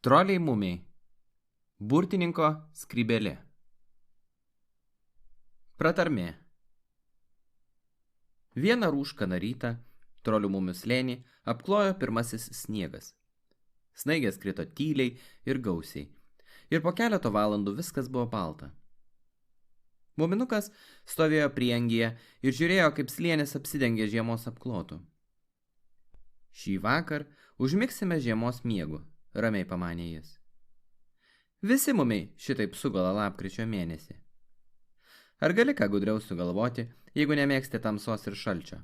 Troliai mumiai. Burtininko skrybėlė. Pratarmė. Vieną rūškaną rytą trolių mumių slėnį apklojo pirmasis sniegas. Snaigės krito tyliai ir gausiai. Ir po keleto valandų viskas buvo balta. Muminukas stovėjo prieangyje ir žiūrėjo, kaip slėnis apsidengė žiemos apklotu. Šį vakar užmigsime žiemos miegu, ramiai pamanė jis. Visi mumiai šitaip sugula lapkričio mėnesį. Ar gali ką gudriau sugalvoti, jeigu nemėgsti tamsos ir šalčio?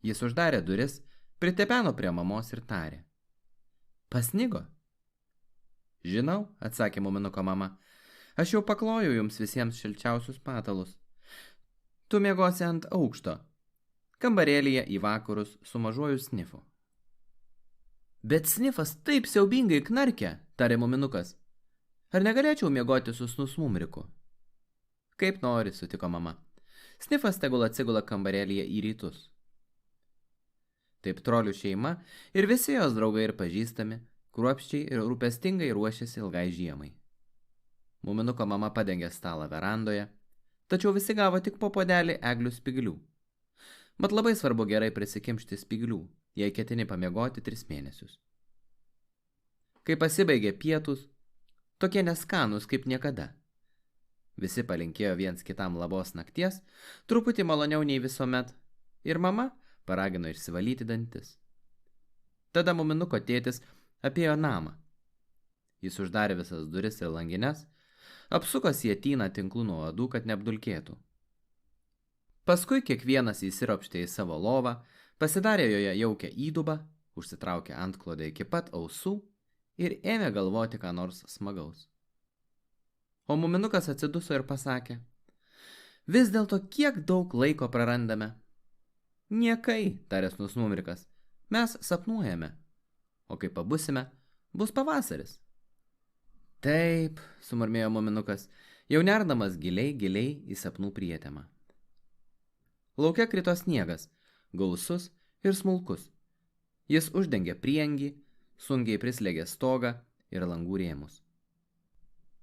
Jis uždarė duris, pritepeno prie mamos ir tarė. Pasnigo? Žinau, atsakė muminuko mama, aš jau paklojau jums visiems šilčiausius patalus. Tu miegosi ant aukšto, kambarėlyje į vakarus su mažuoju snifu. Bet snifas taip siaubingai knarkia, tarė muminukas. Ar negalėčiau miegoti su snusmumriku? Kaip nori, sutiko mama. Snifas tegul atsigula kambarėlyje į rytus. Taip trolių šeima ir visi jos draugai ir pažįstami, kruopščiai ir rūpestingai ruošėsi ilgai žiemai. Muminuko mama padengė stalą verandoje, tačiau visi gavo tik po puodelį eglių spyglių. Mat labai svarbu gerai prisikimšti spyglių, jei ketini pamiegoti 3 mėnesius. Kai pasibaigė pietus, tokie neskanus kaip niekada. Visi palinkėjo viens kitam labos nakties, truputį maloniau nei visuomet, ir mama paragino išsivalyti dantis. Tada muminuko tėtis apėjo namą. Jis uždarė visas duris ir langines, apsuko sietyną tinklų nuo uodų, kad neapdulkėtų. Paskui kiekvienas įsiropštė į savo lovą, pasidarė joje jaukią įdubą, užsitraukė antklodę iki pat ausų ir ėmė galvoti ką nors smagaus. O muminukas atsiduso ir pasakė, vis dėlto kiek daug laiko prarandame. Niekai, tarė snusmumrikas, mes sapnuojame, o kai pabusime, bus pavasaris. Taip, sumurmėjo muminukas, jau nerdamas giliai į sapnų prietemą. Lauke krito sniegas, gausus ir smulkus. Jis uždengė prieangį, sunkiai prislėgė stogą ir langų rėmus.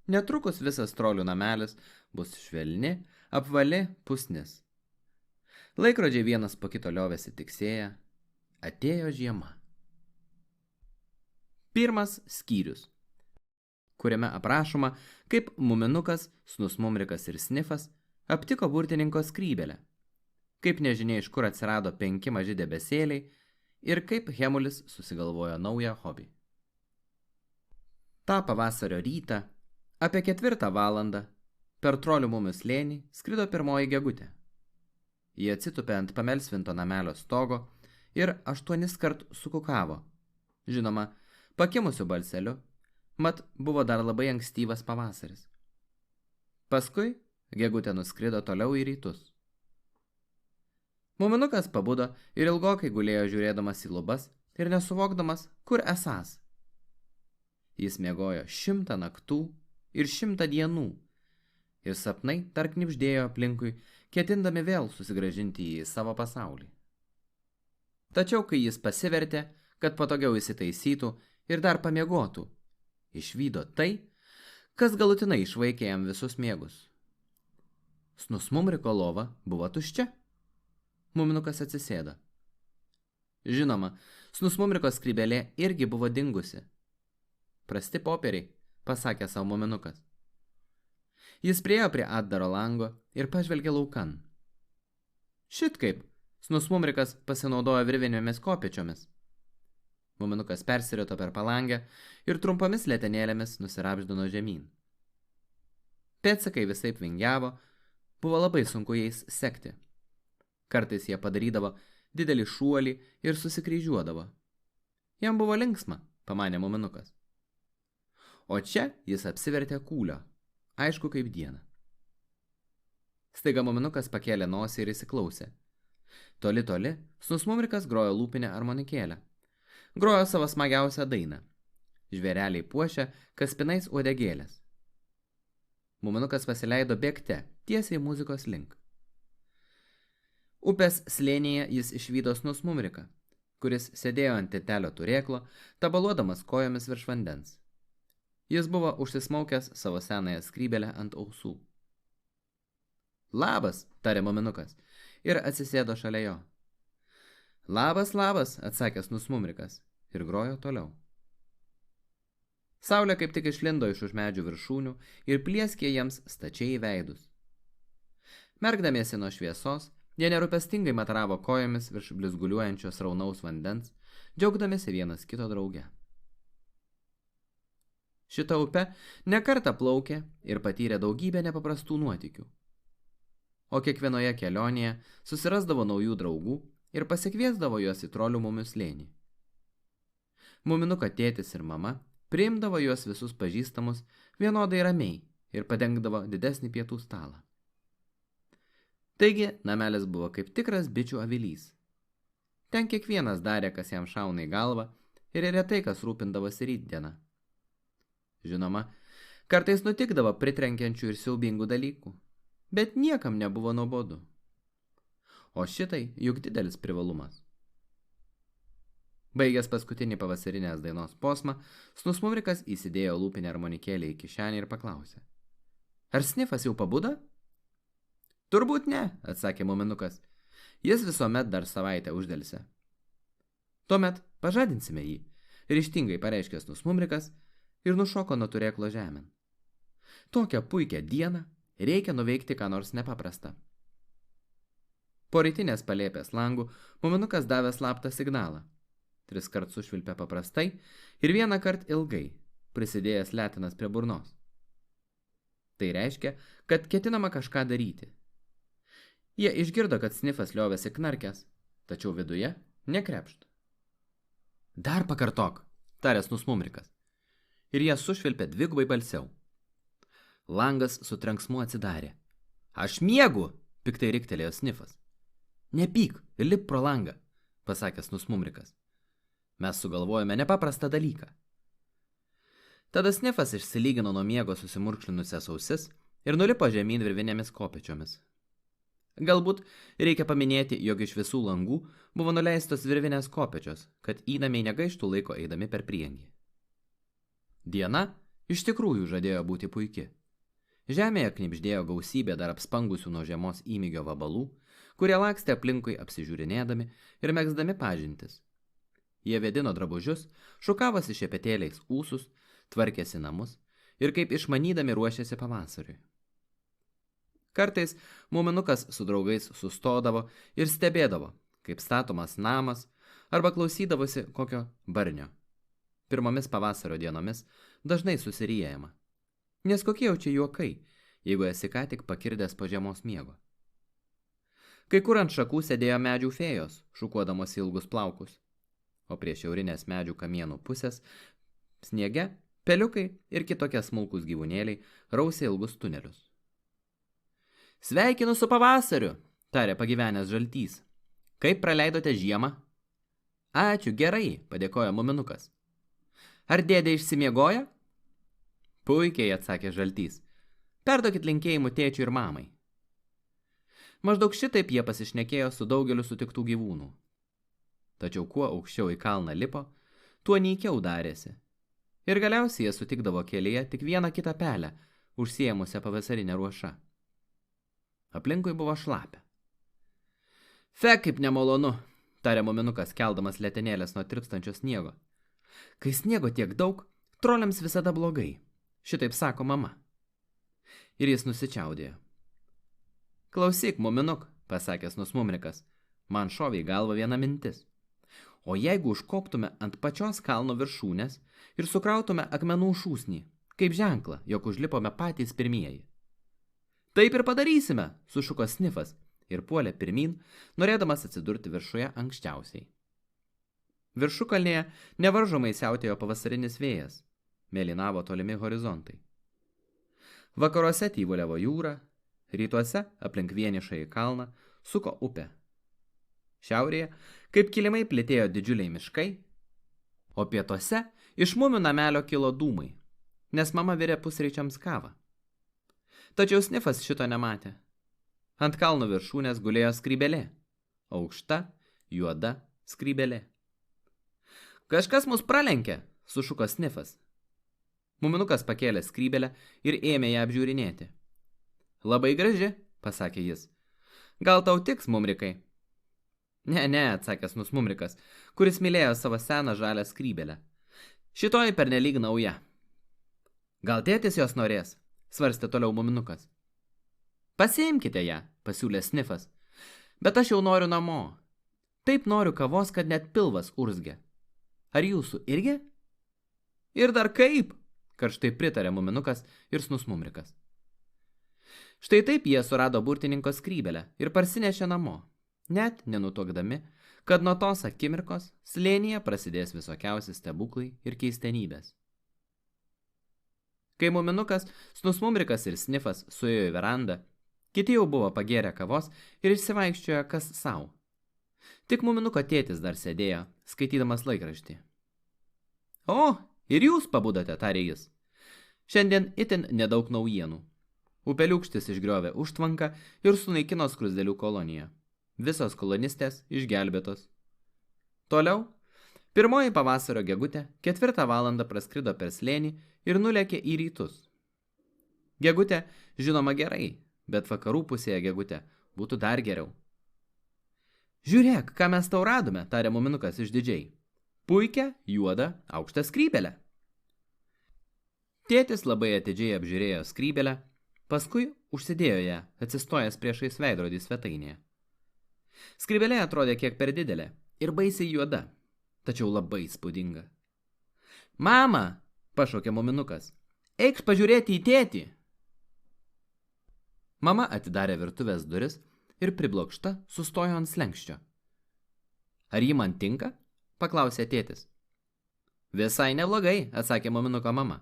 Netrukus visas trolių namelis bus švelni, apvali pusnis. Laikrodžiai vienas po kito liovėsi tiksėję, atėjo žiema. Pirmas skyrius, kuriame aprašoma, kaip muminukas, snusmumrikas ir snifas aptiko burtininko skrybėlę, kaip nežinia iš kur atsirado 5 maži debesėliai ir kaip Hemulis susigalvojo naują hobį. Ta pavasario rytą, apie 4 valandą, per trolių mumių slėnį skrido pirmoji gegutė. Jie atsitupė ant pamelsvinto namelio stogo ir 8 kart sukukavo, žinoma, pakimusiu balseliu, mat buvo dar labai ankstyvas pavasaris. Paskui gegutė nuskrido toliau į rytus. Muminukas pabudo ir ilgokai gulėjo žiūrėdamas į lubas ir nesuvokdamas, kur esąs. Jis miegojo 100 naktų ir 100 dienų, ir sapnai dar knibždėjo aplinkui, ketindami vėl susigrąžinti jį į savo pasaulį. Tačiau, kai jis pasivertė, kad patogiau įsitaisytų ir dar pamiegotų, išvydo tai, kas galutinai išvaikė jam visus miegus. Snusmumriko lova buvo tuščia. Muminukas atsisėdo. Žinoma, snusmumriko skrybėlė irgi buvo dingusi. Prasti popieriai, pasakė savo muminukas. Jis priėjo prie atdaro lango ir pažvelgė laukan. Šit kaip, snusmumrikas pasinaudojo virvinėmis kopėčiomis. Muminukas persirito per palangę ir trumpomis letenėlėmis nusirapždino žemyn. Pėdsakai visaip vingiavo, buvo labai sunku jais sekti. Kartais jie padarydavo didelį šuolį ir susikryžiuodavo. Jam buvo linksma, pamanė muminukas. O čia jis apsivertė kūlio, aišku kaip dieną. Staiga muminukas pakėlė nosį ir įsiklausė. Toli, snusmumrikas grojo lūpinę armonikėlę. Grojo savo smagiausią dainą. Žvėreliai puošė kaspinais uodegėlės. Muminukas pasileido bėgte, tiesiai muzikos link. Upės slėnyje jis išvydo snusmumriką, kuris sėdėjo ant tėtelio turėklo, tabaluodamas kojomis virš vandens. Jis buvo užsismaukęs savo senąją skrybelę ant ausų. Labas, tarė muminukas, ir atsisėdo šalia jo. Labas, labas, atsakęs Nusmumrikas, ir grojo toliau. Saulė kaip tik išlindo iš už medžių viršūnių ir plieskė jiems stačiai į veidus. Merkdamiesi nuo šviesos, jie nerūpestingai mataravo kojomis virš blizguliuojančios raunaus vandens, džiaugdamėsi vienas kito drauge. Šita upe nekartą plaukė ir patyrė daugybę nepaprastų nuotykių. O kiekvienoje kelionėje susirasdavo naujų draugų ir pasikviesdavo juos į Trolių mumių slėnį. Muminuko tėtis ir mama priimdavo juos visus pažįstamus vienodai ramiai ir padengdavo didesnį pietų stalą. Taigi, namelis buvo kaip tikras bičių avilys. Ten kiekvienas darė, kas jam šauna į galvą, ir retai kas rūpindavosi rytdieną. Žinoma, kartais nutikdavo pritrenkiančių ir siaubingų dalykų, bet niekam nebuvo nuobodu. O šitai juk didelis privalumas. Baigęs paskutinį pavasarinės dainos posmą, Snusmumrikas įsidėjo lūpinę armonikėlę į kišenę ir paklausė. Ar Snifas jau pabudo? Turbūt ne, atsakė muminukas. Jis visuomet dar savaitę uždelsė. Tuomet pažadinsime jį, ryžtingai pareiškė Snusmumrikas ir nušoko nuo turėklo žemėn. Tokią puikią dieną reikia nuveikti ką nors nepaprastą. Po rytinės palėpės langų muminukas davė slaptą signalą. 3 kart sušvilpė paprastai ir 1 kart ilgai, prisidėjęs letinas prie burnos. Tai reiškia, kad ketinama kažką daryti. Jie išgirdo, kad Snifas liovėsi knarkęs, tačiau viduje nekrepšt. Dar pakartok, tarė Snusmumrikas. Ir jie sušvilpė dvigubai balsiau. Langas su trenksmu atsidarė. Aš miegu, piktai riktelėjo Snifas. Nepyk ir lip pro langą, pasakė Snusmumrikas. Mes sugalvojome nepaprastą dalyką. Tada Snifas išsilygino nuo miego susimurkšlinusias ausis ir nulipo žemyn virvinėmis kopėčiomis. Galbūt reikia paminėti, jog iš visų langų buvo nuleistos virvinės kopėčios, kad įnamiai negaištų laiko eidami per priengį. Diena iš tikrųjų žadėjo būti puiki. Žemėje knibždėjo gausybė dar apspangusių nuo žiemos įmygio vabalų, kurie lakstė aplinkui apsižiūrinėdami ir megzdami pažintis. Jie vėdino drabužius, šukavosi šepetėliais ūsus, tvarkėsi namus ir kaip išmanydami ruošėsi pavasariui. Kartais muminukas su draugais sustodavo ir stebėdavo, kaip statomas namas arba klausydavosi kokio barnio. Pirmomis pavasario dienomis dažnai susirijama. Nes kokie jau čia juokai, jeigu esi ką tik pakirdęs po žiemos miego. Kai kur ant šakų sėdėjo medžių fėjos, šukuodamos ilgus plaukus, o prie šiaurinės medžių kamienų pusės sniege peliukai ir kitokie smulkūs gyvūnėliai rausė ilgus tunelius. Sveikinu su pavasariu, tarė pagyvenęs žaltys. Kaip praleidote žiemą? Ačiū, gerai, padėkojo muminukas. Ar dėdė išsimiegoja? Puikiai, atsakė žaltys. Perduokit linkėjimų tėčiui ir mamai. Maždaug šitaip jie pasišnekėjo su daugeliu sutiktų gyvūnų. Tačiau kuo aukščiau į kalną lipo, tuo nykiau darėsi. Ir galiausiai jie sutikdavo kelyje tik vieną kitą pelę, užsiėmusią pavasarinę ruošą. Aplinkui buvo šlapia. Fe, kaip nemalonu, tarė muminukas, keldamas letenėlės nuo tirpstančio sniego. Kai sniego tiek daug, troliams visada blogai. Šitaip sako mama. Ir jis nusičiaudėjo. Klausyk, muminuk, pasakė Snusmumrikas, man šovė į galvą viena mintis. O jeigu užkoptume ant pačios kalno viršūnės ir sukrautume akmenų šūsnį, kaip ženklą, jog užlipome patys pirmieji. Taip ir padarysime, sušuko Snifas ir puolė pirmyn, norėdamas atsidurti viršuje anksčiausiai. Viršukalnėje nevaržomai siautėjo pavasarinis vėjas, mėlynavo tolimi horizontai. Vakaruose tyvuliavo jūra, rytuose aplink vienišąjį kalną suko upė. Šiaurėje, kaip kilimai, plėtėjo didžiuliai miškai, o pietuose iš mumių namelio kilo dūmai, nes mama virė pusryčiams kavą. Tačiau Snifas šito nematė. Ant kalno viršūnės gulėjo skrybelė, aukšta, juoda skrybelė. Kažkas mus pralenkė, sušuko Snifas. Muminukas pakėlė skrybelę ir ėmė ją apžiūrinėti. Labai graži, pasakė jis. Gal tau tiks, mumrikai? Ne, atsakė Snusmumrikas, kuris mylėjo savo seną žalią skrybelę. Šitoji pernelyg nauja. Gal tėtis jos norės, svarstė toliau muminukas. Pasiimkite ją, pasiūlė Snifas. Bet aš jau noriu namo. Taip noriu kavos, kad net pilvas urzgia. Ar jūsų irgi? Ir dar kaip, karštai pritarė muminukas ir Snusmumrikas. Štai taip jie surado burtininko skrybelę ir parsinešė namo, net nenutuokdami, kad nuo tos akimirkos slėnyje prasidės visokiausi stebuklai ir keistenybės. Kai muminukas, Snusmumrikas ir Snifas suėjo į verandą, kiti jau buvo pagėrę kavos ir išsivaikščiojo kas sau. Tik muminuko tėtis dar sėdėjo, skaitydamas laikraštį. O, ir jūs pabudote, tarė jis. Šiandien itin nedaug naujienų. Upeliūkštis išgriovė užtvanką ir sunaikino skruzdėlių koloniją. Visos kolonistės išgelbėtos. Toliau, pirmoji pavasario gegutė 4 valandą praskrido per slėnį ir nulėkė į rytus. Gegutė, žinoma gerai, bet vakarų pusėje gegutė būtų dar geriau. Žiūrėk, ką mes tau radome, tarė muminukas išdidžiai. Puikią, juodą, aukštą skrybelę. Tėtis labai atidžiai apžiūrėjo skrybelę, paskui užsidėjo ją, atsistojęs priešais veidrodį svetainėje. Skrybelė atrodė kiek per didelė ir baisiai juoda, tačiau labai įspūdinga. Mama, pašaukė muminukas, eikš pažiūrėti į tėtį. Mama atidarė virtuvės duris ir priblokšta sustojo ant slenkščio. Ar ji man tinka? Paklausė tėtis. Visai neblogai, atsakė muminuko mama.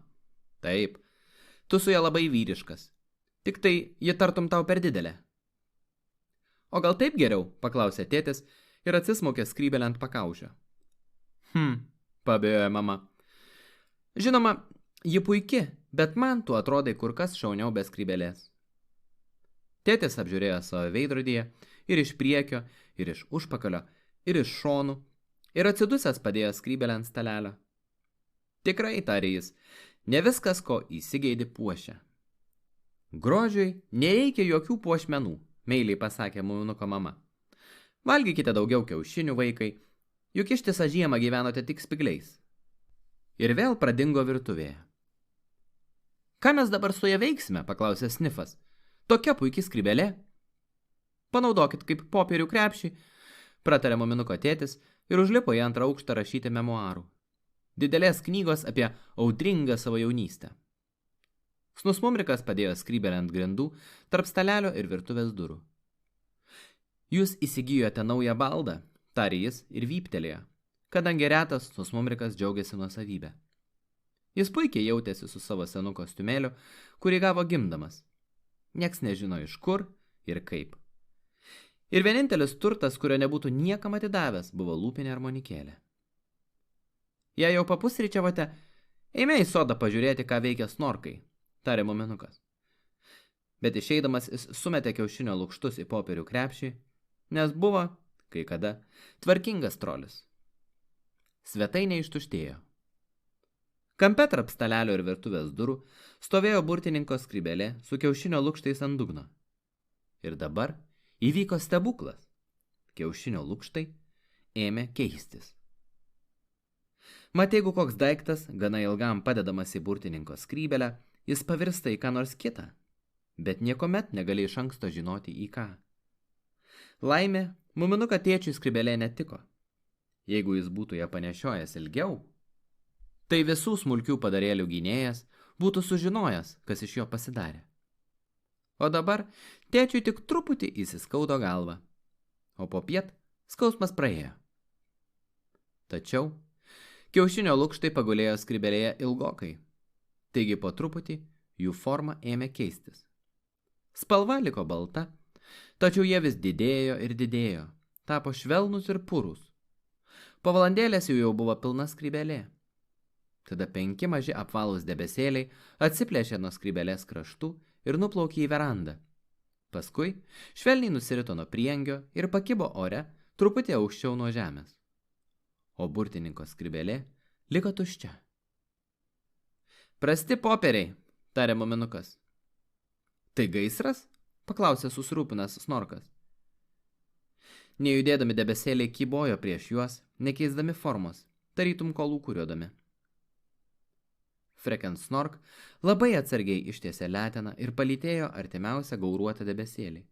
Taip, tu su ja labai vyriškas. Tik tai ji tartum tau per didelė. O gal taip geriau, paklausė tėtis ir atsismaukė skrybelę ant pakaušio. Pabėjojo mama. Žinoma, ji puiki, bet man tu atrodai kur kas šauniau be skrybelės. Tėtis apžiūrėjo savo veidrodyje ir iš priekio, ir iš užpakalio, ir iš šonų, ir atsidusęs padėjo skrybelę ant stalelio. Tikrai, tarė jis, ne viskas, ko įsigeidi puošia. Grožiui nereikia jokių puošmenų, meiliai pasakė muminuko mama. Valgykite daugiau kiaušinių, vaikai, juk ištisą žiemą gyvenote tik spygliais. Ir vėl pradingo virtuvėje. Ką mes dabar su ja veiksime, paklausė Snifas. Tokia puiki skrybelė. Panaudokit kaip popierių krepšį, pratarė muminuko tėtis ir užlipo į antrą aukštą rašyti memuarų. Didelės knygos apie audringą savo jaunystę. Snusmumrikas padėjo skrybelę ant grindų tarp stalelio ir virtuvės durų. Jūs įsigijote naują baldą, tarė jis ir vyptelėjo, kadangi retas Snusmumrikas džiaugiasi nuosavybę. Jis puikiai jautėsi su savo senu kostiumėliu, kurį gavo gimdamas. Nieks nežino iš kur ir kaip. Ir vienintelis turtas, kurio nebūtų niekam atidavęs, buvo lūpinė armonikėlė. Jei jau papusryčiavote, eime į sodą pažiūrėti, ką veikia snorkai, tarė muminukas. Bet išeidamas jis sumetė kiaušinio lukštus į popierių krepšį, nes buvo, kai kada, tvarkingas trolis. Svetainė ištuštėjo. Kampe tarp stalelio ir virtuvės durų stovėjo burtininko skrybelė su kiaušinio lukštais ant dugno. Ir dabar įvyko stebuklas. Kiaušinio lukštai ėmė keistis. Mat, jeigu koks daiktas, gana ilgam padedamas į burtininko skrybelę, jis pavirsta į ką nors kitą, bet niekuomet negali iš anksto žinoti į ką. Laimė, muminuko tėčiui skrybelė netiko. Jeigu jis būtų ją panešiojęs ilgiau, tai visų smulkių padarėlių gynėjas būtų sužinojęs, kas iš jo pasidarė. O dabar tėčiui tik truputį įsiskaudo galvą, o popiet skausmas praėjo. Tačiau kiaušinio lukštai pagulėjo skrybelėje ilgokai, taigi po truputį jų forma ėmė keistis. Spalva liko balta, tačiau jie vis didėjo ir didėjo, tapo švelnus ir purūs. Po valandėlės jau buvo pilna skrybelė. Tada 5 maži apvalūs debesėliai atsiplėšė nuo skrybelės kraštų ir nuplaukė į verandą. Paskui švelniai nusirito nuo priengio ir pakibo ore truputį aukščiau nuo žemės. o burtininko skrybėlė liko tuščia. Prasti popieriai, tarė muminukas. Tai gaisras? Paklausė susirūpinęs Snorkas. Nejudėdami debesėliai kybojo prieš juos, nekeisdami formos, tarytum kolūkuriuodami. Freken Snork labai atsargiai ištiesė leteną ir palytėjo artimiausią gauruotą debesėlį.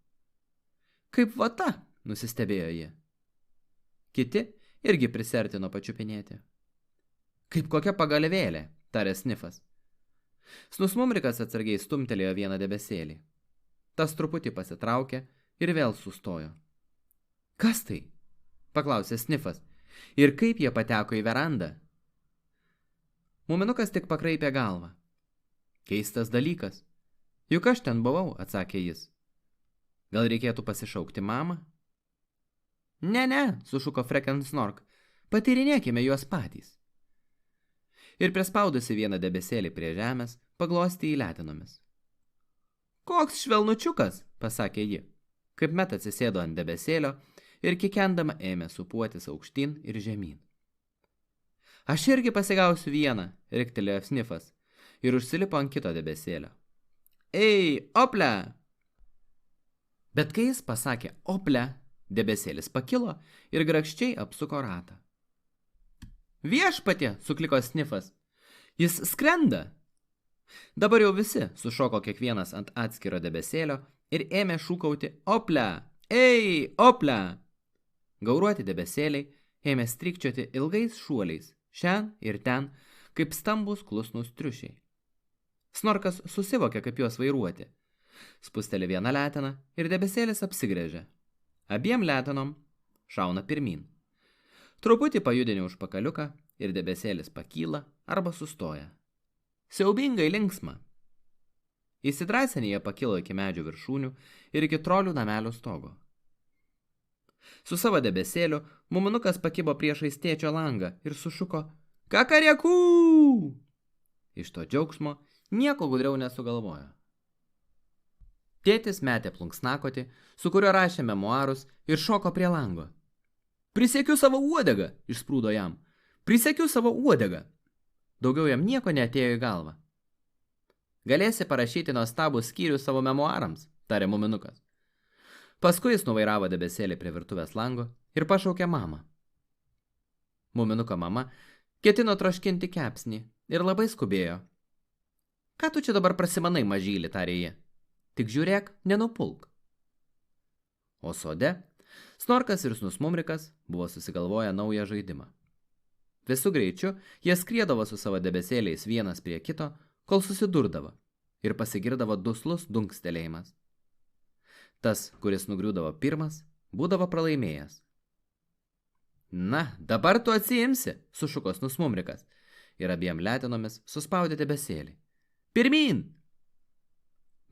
Kaip vata, nusistebėjo jie. Kiti irgi prisertino pačiupinėti. Kaip kokia pagalvėlė, tarė Snifas. Snusmumrikas atsargiai stumtelėjo vieną debesėlį. Tas truputį pasitraukė ir vėl sustojo. Kas tai? Paklausė Snifas. Ir kaip jie pateko į verandą? Muminukas tik pakraipė galvą. Keistas dalykas. Juk aš ten buvau, atsakė jis. Gal reikėtų pasišaukti mamą? Ne, sušuko Freken Snork. Patyrinėkime juos patys. Ir prispaudusi vieną debesėlį prie žemės, paglostė į letinomis. Koks švelnučiukas, pasakė ji, kaip met atsisėdo ant debesėlio ir kikendama ėmė supuotis aukštyn ir žemyn. Aš irgi pasigausiu vieną, riktelėjo Snifas ir užsilipo ant kito debesėlio. Ei, ople! Bet kai jis pasakė ople, debesėlis pakilo ir grakščiai apsuko ratą. Viešpatie, sukliko Snifas. Jis skrenda. Dabar jau visi sušoko kiekvienas ant atskiro debesėlio ir ėmė šūkauti ople, ei, ople. Gauruoti debesėliai ėmė strykčioti ilgais šuoliais, šen ir ten, kaip stambus klusnus triušiai. Snorkas susivokė, kaip juos vairuoti. Spustelė vieną leteną ir debesėlis apsigrėžė. Abiem letenom šauna pirmyn. Truputį pajudinė užpakaliuką ir debesėlis pakyla arba sustoja. Siaubingai linksma. Įsidrąsinę jie pakilo iki medžių viršūnių ir iki trolių namelio stogo. Su savo debesėliu muminukas pakibo priešais tėčio langą ir sušuko kakariekų! Iš to džiaugsmo nieko gudriau nesugalvojo. Tėtis metė plunksnakotį, su kuriuo rašė memuarus ir šoko prie lango. Prisiekiu savo uodegą, išsprūdo jam. Prisiekiu savo uodegą. Daugiau jam nieko neatėjo į galvą. Galėsi parašyti nuostabų skyrių savo memuarams, tarė muminukas. Paskui jis nuvairavo debesėlį prie virtuvės lango ir pašaukė mamą. Muminuko mama ketino troškinti kepsnį ir labai skubėjo. Ką tu čia dabar prasimanai, mažylį, tarė ji. Tik žiūrėk, nenupulk. O sode Snorkas ir Snusmumrikas buvo susigalvoję naują žaidimą. Visų greičiu jie skriedavo su savo debesėliais vienas prie kito, kol susidurdavo ir pasigirdavo duslus dunkstelėjimas. Tas, kuris nugriūdavo pirmas, būdavo pralaimėjęs. Na, dabar tu atsiimsi, sušuko Snusmumrikas ir abiem letinomis suspaudė debesėlį. Pirmyn!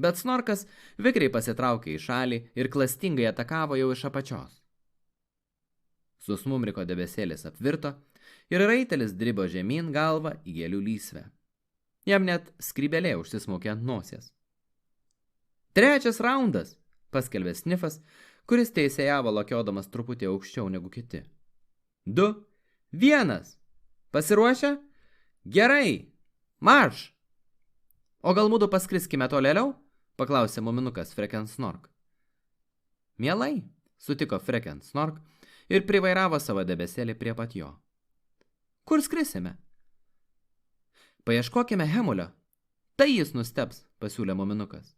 Bet Snorkas vikriai pasitraukė į šalį ir klastingai atakavo jau iš apačios. Snusmumriko debesėlis apvirto ir raitelis dribo žemyn galvą į gėlių lysvę. Jam net skrybelė užsismaukė ant nosies. Trečias raundas, paskelbė Snifas, kuris teisėjavo lokiodamas truputį aukščiau negu kiti. 2, 1. Pasiruošę? Gerai. Marš! O gal mudu paskriskime tolėliau? Paklausė muminukas Freken Snork. Mielai, sutiko Freken Snork ir privairavo savo debesėlį prie pat jo. Kur skrisime? Paieškokime Hemulio. Tai jis nustebs, pasiūlė muminukas.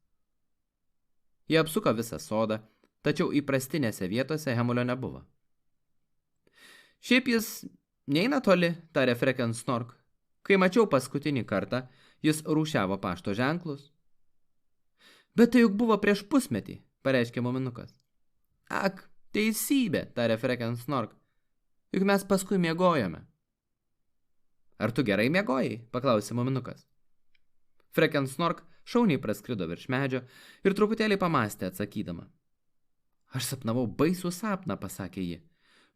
Jie apsuko visą sodą, tačiau įprastinėse vietose Hemulio nebuvo. Šiaip jis neina toli, tarė Freken Snork. Kai mačiau paskutinį kartą, jis rūšiavo pašto ženklus. Bet tai juk buvo prieš pusmetį, pareiškė muminukas. Ak, teisybė, tarė Freken Snork. Juk mes paskui miegojome. Ar tu gerai miegojai, paklausė muminukas. Freken Snork šauniai praskrido virš medžio ir truputėlį pamastė atsakydama. Aš sapnavau baisų sapną, pasakė ji.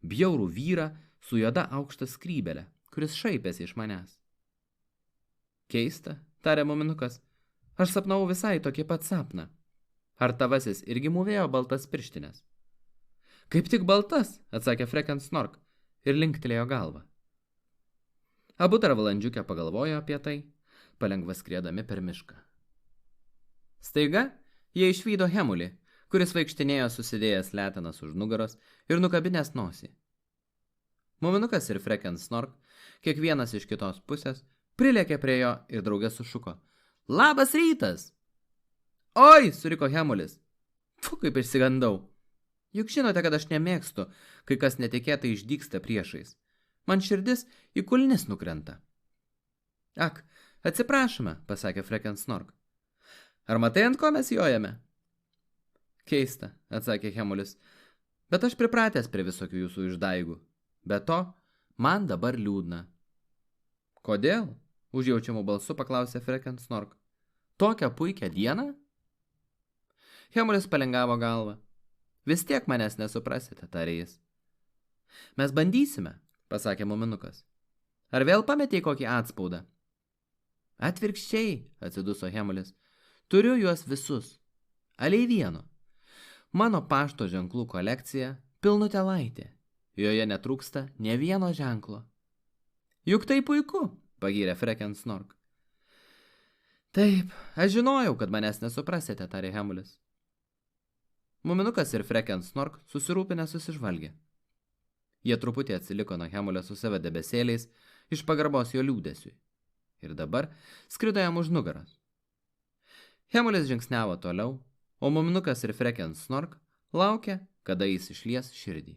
Bjaurų vyrą su juoda aukšta skrybelė, kuris šaipėsi iš manęs. Keista, tarė muminukas. Aš sapnavau visai tokį pat sapną. Ar tavasis irgi mūvėjo baltas pirštinės? Kaip tik baltas, atsakė Freken Snork ir linktelėjo galvą. Abu dar valandžiukę pagalvojo apie tai, palengva skriedami per mišką. Staiga jie išvydo Hemulį, kuris vaikštinėjo susidėjęs letenas už nugaros ir nukabinęs nosį. Muminukas ir Freken Snork, kiekvienas iš kitos pusės, prilėkė prie jo ir drauge sušuko: Labas rytas! Oi, suriko Hemulis. Kaip išsigandau. Juk žinote, kad aš nemėgstu, kai kas netikėtai išdygsta priešais. Man širdis į kulnis nukrenta. Ak, atsiprašome, pasakė Freken Snork. Ar matai, ant ko mes jojame? Keista, atsakė Hemulis, bet aš pripratęs prie visokių jūsų išdaigų. Be to, man dabar liūdna. Kodėl? Užjaučiamų balsu paklausė Freken Snork. Tokią puikią dieną? Hemulis palengavo galvą. Vis tiek manęs nesuprasite, tarė jis. Mes bandysime, pasakė muminukas. Ar vėl pametei kokį atspaudą? Atvirkščiai, atsiduso Hemulis. Turiu juos visus. Aliai vieno. Mano pašto ženklų kolekcija pilnutelaitė. Joje netrūksta nė vieno ženklo. Juk tai puiku, pagyrė Freken Snork. Taip, aš žinojau, kad manęs nesuprasite, tarė Hemulis. Muminukas ir Freken Snork susirūpinę susižvalgė. Jie truputį atsiliko nuo Hemulio su savo debesėliais iš pagarbos jo liūdesiui. Ir dabar skrido jam už nugaros. Hemulis žingsniavo toliau, o muminukas ir Freken Snork laukė, kada jis išlies širdį.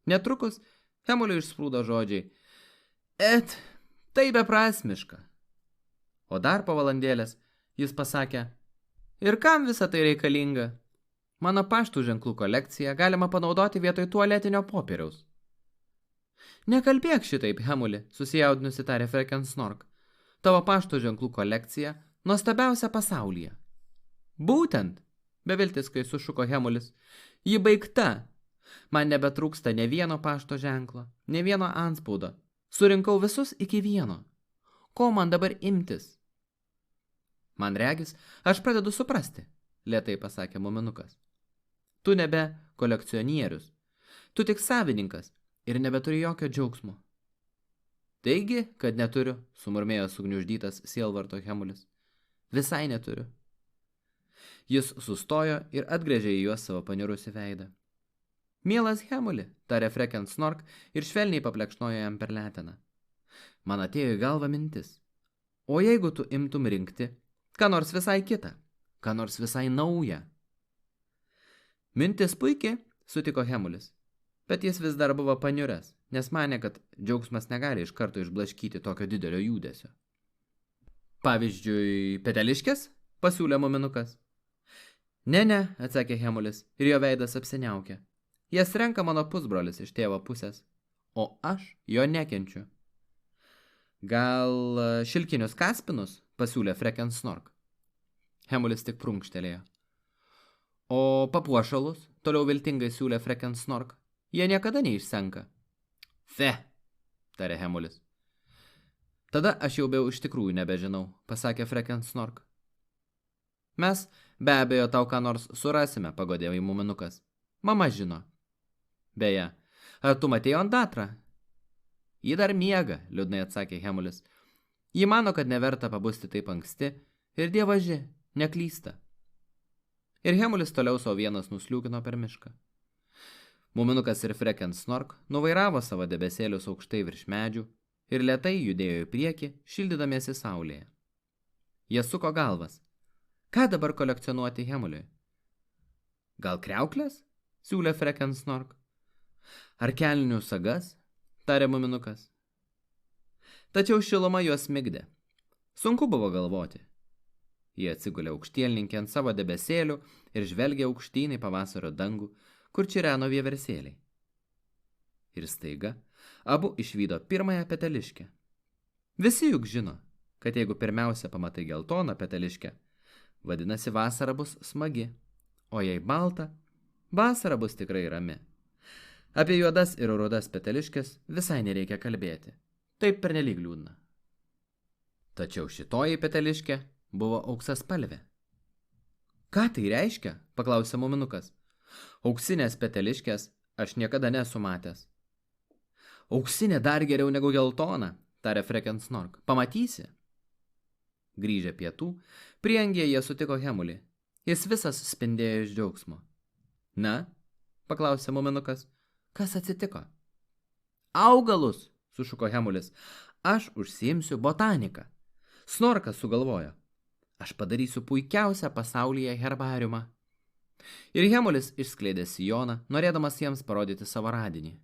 Netrukus Hemuliui išsprūdo žodžiai: Et, tai beprasmiška. O dar po valandėlės jis pasakė: Ir kam visa tai reikalinga? Mano paštų ženklų kolekciją galima panaudoti vietoj tualetinio popieriaus. Nekalbėk šitaip, Hemuli, susijaudinusi tarė Freken Snork. Tavo pašto ženklų kolekcija nuostabiausia pasaulyje. Būtent, beviltiškai sušuko Hemulis, ji baigta. Man nebetrūksta ne vieno pašto ženklo, ne vieno antspaudo. Surinkau visus iki vieno. Ko man dabar imtis? Man regis, aš pradedu suprasti, lėtai pasakė muminukas. Tu nebe kolekcionierius, tu tik savininkas ir nebeturi jokio džiaugsmo. Taigi, kad neturiu, sumurmėjo sugniuždytas sielvarto Hemulis. Visai neturiu. Jis sustojo ir atgręžė į juos savo panirusi veidą. Mielas Hemuli, tarė Freken Snork ir švelniai paplekšnojo jam per leteną. Man atėjo į galvą mintis. O jeigu tu imtum rinkti ką nors visai kitą, ką nors visai naują? Mintis puikiai, sutiko Hemulis, bet jis vis dar buvo paniuręs, nes manė, kad džiaugsmas negali iš karto išblaškyti tokio didelio judesio. Pavyzdžiui, peteliškės, pasiūlė muminukas. Ne, atsakė Hemulis ir jo veidas apsiniaukė. Jas renka mano pusbrolis iš tėvo pusės, o aš jo nekenčiu. Gal šilkinius kaspinus, pasiūlė Freken Snork. Hemulis tik prunkštelėjo. O papuošalus, toliau viltingai siūlė Freken Snork, jie niekada neišsenka. Fe, tarė Hemulis. Tada aš jau iš tikrųjų nebežinau, pasakė Freken Snork. Mes be abejo tau ką nors surasime, pagodėjo į muminukas. Mama žino. Beje, ar tu matei Ondatrą? Ji dar miega, liūdnai atsakė Hemulis. Ji mano, kad neverta pabusti taip anksti ir dievaži, neklysta. Ir Hemulis toliau savo vienas nusliūkino per mišką. Muminukas ir Freken Snork nuvairavo savo debesėlius aukštai virš medžių ir lėtai judėjo į priekį, šildydamiesi saulėje. Jie suko galvas. Ką dabar kolekcionuoti Hemuliui? Gal kriauklės? Siūlė Freken Snork. Ar kelnių sagas? Tarė muminukas. Tačiau šiluma juos migdė. Sunku buvo galvoti. Jie atsigulė aukštielninkė ant savo debesėlių ir žvelgė aukštyn į pavasario dangų, kur čireno vieversėliai. Ir staiga abu išvydo pirmąją peteliškę. Visi juk žino, kad jeigu pirmiausia pamatai geltoną peteliškę, vadinasi vasara bus smagi, o jei balta, vasara bus tikrai rami. Apie juodas ir rudas peteliškės visai nereikia kalbėti. Taip pernelyg liūdna. Tačiau šitoji peteliškė buvo auksaspalvė. Ką tai reiškia? Paklausė muminukas. Auksinės peteliškės aš niekada nesu matęs. Auksinė dar geriau negu geltona, tarė Freken Snork. Pamatysi? Grįžę pietų, prieangyje jie sutiko Hemulį. Jis visas spindėjo iš džiaugsmo. Na, paklausė muminukas, kas atsitiko? Augalus, sušuko Hemulis, aš užsiimsiu botaniką. Snorkas sugalvojo. Aš padarysiu puikiausią pasaulyje herbariumą. Ir Hemulis išskleidė sijoną, norėdamas jiems parodyti savo radinį.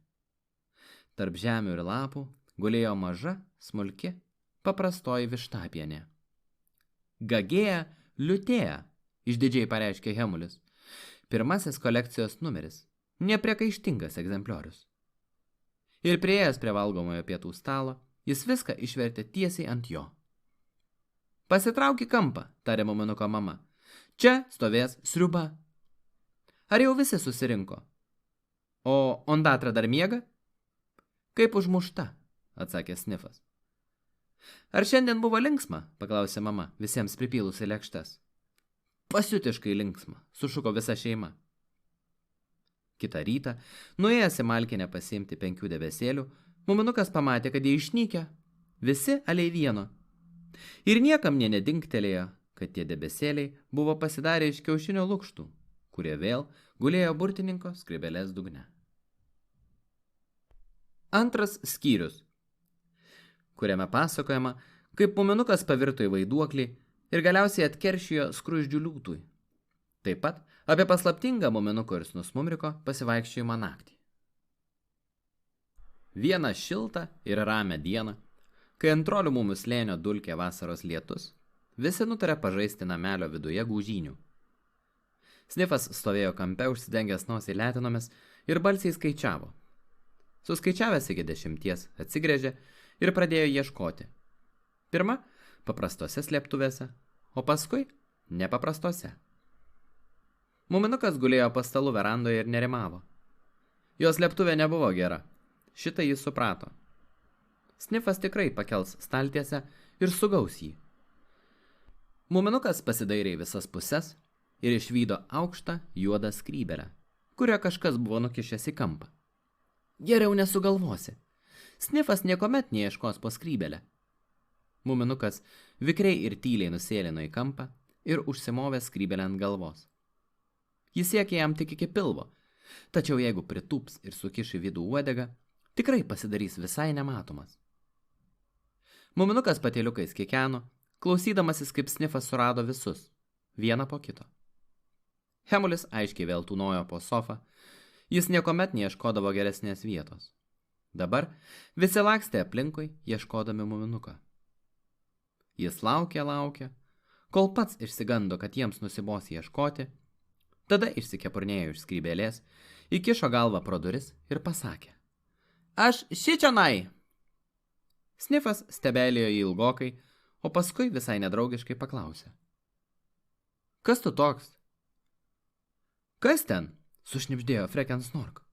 Tarp žemių ir lapų gulėjo maža, smulki, paprastoji vištapienė. Gagėja liutėja, išdidžiai pareiškė Hemulis. Pirmasis kolekcijos numeris, nepriekaištingas egzempliorius. Ir priėjęs prie valgomojo pietų stalo, jis viską išvertė tiesiai ant jo. Pasitrauk į kampą, tarė muminuko mama. Čia stovės sriuba. Ar jau visi susirinko? O Ondatra dar miega? Kaip užmušta, atsakė Snifas. Ar šiandien buvo linksma, paklausė mama, visiems pripylusi lėkštes. Pasiutiškai linksma, sušuko visa šeima. Kitą rytą, nuėjęs į malkinę pasiimti 5 debesėlių, muminukas pamatė, kad jie išnykę, visi aliai vieno. Ir niekam nė nedingtelėjo, kad tie debesėliai buvo pasidarę iš kiaušinio lukštų, kurie vėl gulėjo burtininko skrybelės dugne. Antras skyrius, kuriame pasakojama, kaip muminukas pavirto į vaiduoklį ir galiausiai atkeršijo skruzdžių liūtui. Taip pat apie paslaptingą muminuko ir snusmumriko pasivaikščiojimą naktį. Vieną šiltą ir ramią dieną, kai ant trolių mumių slėnio dulkė vasaros lietus, visi nutarė pažaisti namelio viduje gūžynių. Snifas stovėjo kampe užsidengęs nosį letinomis ir balsiai skaičiavo. Suskaičiavęs iki 10 atsigręžė ir pradėjo ieškoti. Pirma, paprastose slėptuvėse, o paskui nepaprastose. Muminukas gulėjo po stalu verandoje ir nerimavo. Jos slėptuvė nebuvo gera. Šitą jis suprato. Snifas tikrai pakels staltiesę ir sugaus jį. Muminukas pasidairė į visas puses ir išvydo aukštą juodą skrybelę, kurio kažkas buvo nukišęs į kampą. Geriau nesugalvosi. Snifas niekuomet neieškos po skrybelę. Muminukas vikriai ir tyliai nusėlino į kampą ir užsimovė skrybelę ant galvos. Jis siekė jam tik iki pilvo, tačiau jeigu pritūps ir sukiš į vidų uodegą, tikrai pasidarys visai nematomas. Muminukas patyliukais kikeno, klausydamasis, kaip Snifas surado visus, vieną po kito. Hemulis aiškiai vėl tūnojo po sofą, jis niekuomet neieškodavo geresnės vietos. Dabar visi lakstė aplinkui, ieškodami muminuko. Jis laukė, kol pats išsigando, kad jiems nusibos ieškoti, tada išsikepurnėjo iš skrybelės, įkišo galvą pro duris ir pasakė: Aš šičionai! Snifas stebelėjo jį ilgokai, o paskui visai nedraugiškai paklausė: Kas tu toks? Kas ten? Sušnibždėjo Freken Snork.